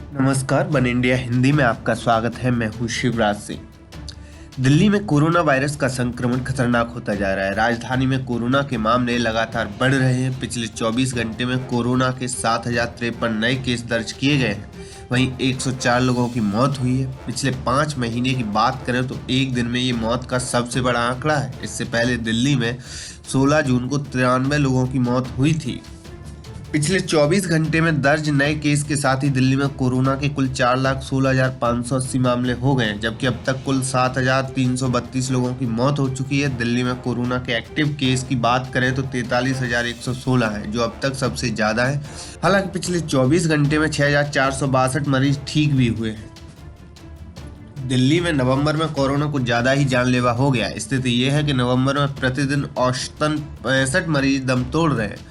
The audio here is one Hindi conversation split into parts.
नमस्कार, वन इंडिया हिंदी में आपका स्वागत है। मैं हूं शिवराज सिंह। दिल्ली में कोरोना वायरस का संक्रमण खतरनाक होता जा रहा है। राजधानी में कोरोना के मामले लगातार बढ़ रहे हैं। पिछले 24 घंटे में कोरोना के 7,053 नए केस दर्ज किए गए हैं। वहीं 104 लोगों की मौत हुई है। पिछले 5 महीने की बात करें तो एक दिन में ये मौत का सबसे बड़ा आंकड़ा है। इससे पहले दिल्ली में 16 जून को 93 लोगों की मौत हुई थी। पिछले 24 घंटे में दर्ज नए केस के साथ ही दिल्ली में कोरोना के कुल 4,16,580 मामले हो गए हैं, जबकि अब तक कुल 7,332 लोगों की मौत हो चुकी है। दिल्ली में कोरोना के एक्टिव केस की बात करें तो 43,116 है, जो अब तक सबसे ज्यादा है। हालांकि पिछले 24 घंटे में 6,462 मरीज ठीक भी हुए हैं। दिल्ली में नवंबर में कोरोना कुछ ज्यादा ही जानलेवा हो गया। स्थिति यह है कि नवंबर में प्रतिदिन औसतन 65 मरीज दम तोड़ रहे हैं।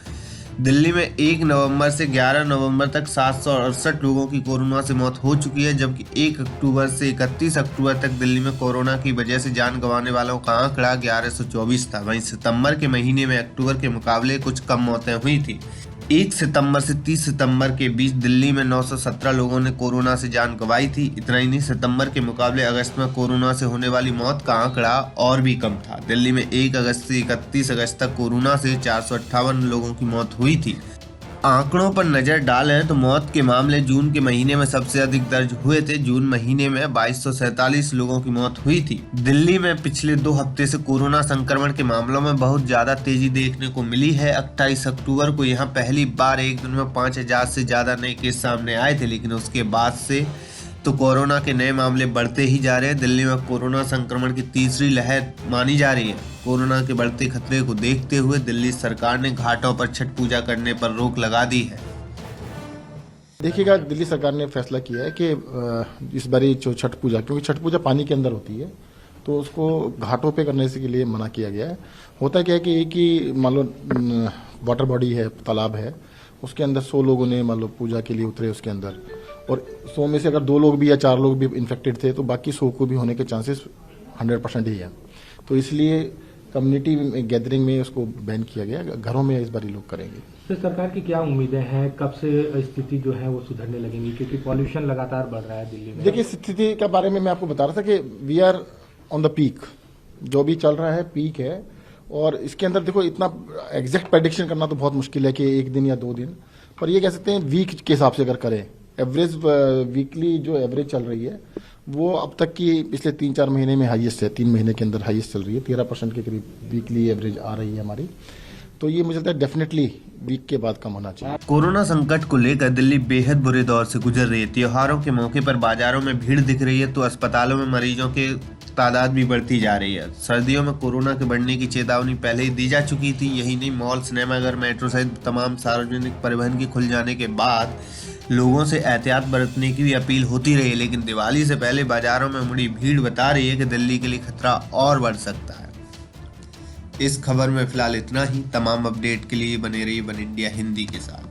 दिल्ली में 1 नवंबर से 11 नवंबर तक 768 लोगों की कोरोना से मौत हो चुकी है, जबकि 1 अक्टूबर से 31 अक्टूबर तक दिल्ली में कोरोना की वजह से जान गंवाने वालों का आंकड़ा 1124 था। वहीं सितंबर के महीने में अक्टूबर के मुकाबले कुछ कम मौतें हुई थी। 1 सितंबर से 30 सितंबर के बीच दिल्ली में 917 लोगों ने कोरोना से जान गंवाई थी। इतना ही नहीं, सितंबर के मुकाबले अगस्त में कोरोना से होने वाली मौत का आंकड़ा और भी कम था। दिल्ली में 1 अगस्त से 31 अगस्त तक कोरोना से 458 लोगों की मौत हुई थी। आंकड़ों पर नजर डालें तो मौत के मामले जून के महीने में सबसे अधिक दर्ज हुए थे। जून महीने में 2247 लोगों की मौत हुई थी। दिल्ली में पिछले 2 हफ्ते से कोरोना संक्रमण के मामलों में बहुत ज्यादा तेजी देखने को मिली है। 28 अक्टूबर को यहां पहली बार एक दिन में 5,000 से ज्यादा नए केस सामने आए थे, लेकिन उसके बाद से तो कोरोना के नए मामले बढ़ते ही जा रहे हैं। दिल्ली में कोरोना संक्रमण की तीसरी लहर मानी जा रही है। कोरोना के बढ़ते खतरे को देखते हुए दिल्ली सरकार ने घाटों पर छठ पूजा करने पर रोक लगा दी है। देखिएगा, दिल्ली सरकार ने फैसला किया है कि इस बारी जो छठ पूजा, क्योंकि छठ पूजा पानी के अंदर होती है, तो उसको घाटों पे करने से के लिए मना किया गया है। होता क्या है कि एक ही मान लो वाटर बॉडी है, तालाब है, उसके अंदर 100 लोगों ने मान लो पूजा के लिए उतरे उसके अंदर, और 100 में से अगर 2 लोग भी या 4 लोग भी इन्फेक्टेड थे तो बाकी 100 को भी होने के चांसेस 100% ही है। तो इसलिए कम्युनिटी गैदरिंग में उसको बैन किया गया। घरों में इस बार लोग करेंगे। तो सरकार की क्या उम्मीदें हैं, कब से स्थिति जो है वो सुधरने लगेंगी, क्योंकि पॉल्यूशन लगातार बढ़ रहा है दिल्ली में? देखिए, स्थिति के बारे में मैं आपको बता रहा था कि we are on the peak. जो भी चल रहा है पीक है, और इसके अंदर देखो इतना एग्जैक्ट प्रेडिक्शन करना तो बहुत मुश्किल है कि 1 दिन या 2 दिन, पर ये कह सकते हैं वीक के हिसाब से अगर करें, एवरेज वीकली जो एवरेज चल रही है वो अब तक की पिछले 3-4 महीने में हाईएस्ट है। 3 महीने के अंदर हाईएस्ट चल रही है। 13% के करीब वीकली एवरेज आ रही है हमारी। तो ये मुझे लगता है डेफिनेटली वीक के बाद कम होना चाहिए। कोरोना संकट को लेकर दिल्ली बेहद बुरे दौर से गुजर रही है। त्योहारों के मौके पर बाजारों में भीड़ दिख रही है तो अस्पतालों में मरीजों की तादाद भी बढ़ती जा रही है। सर्दियों में कोरोना के बढ़ने की चेतावनी पहले ही दी जा चुकी थी। यही नहीं, मॉल, सिनेमाघर, मेट्रो सहित तमाम सार्वजनिक परिवहन के खुल जाने के बाद लोगों से एहतियात बरतने की भी अपील होती रही, लेकिन दिवाली से पहले बाजारों में मुड़ी भीड़ बता रही है कि दिल्ली के लिए खतरा और बढ़ सकता है। इस खबर में फिलहाल इतना ही। तमाम अपडेट के लिए बने रहिए वन इंडिया हिंदी के साथ।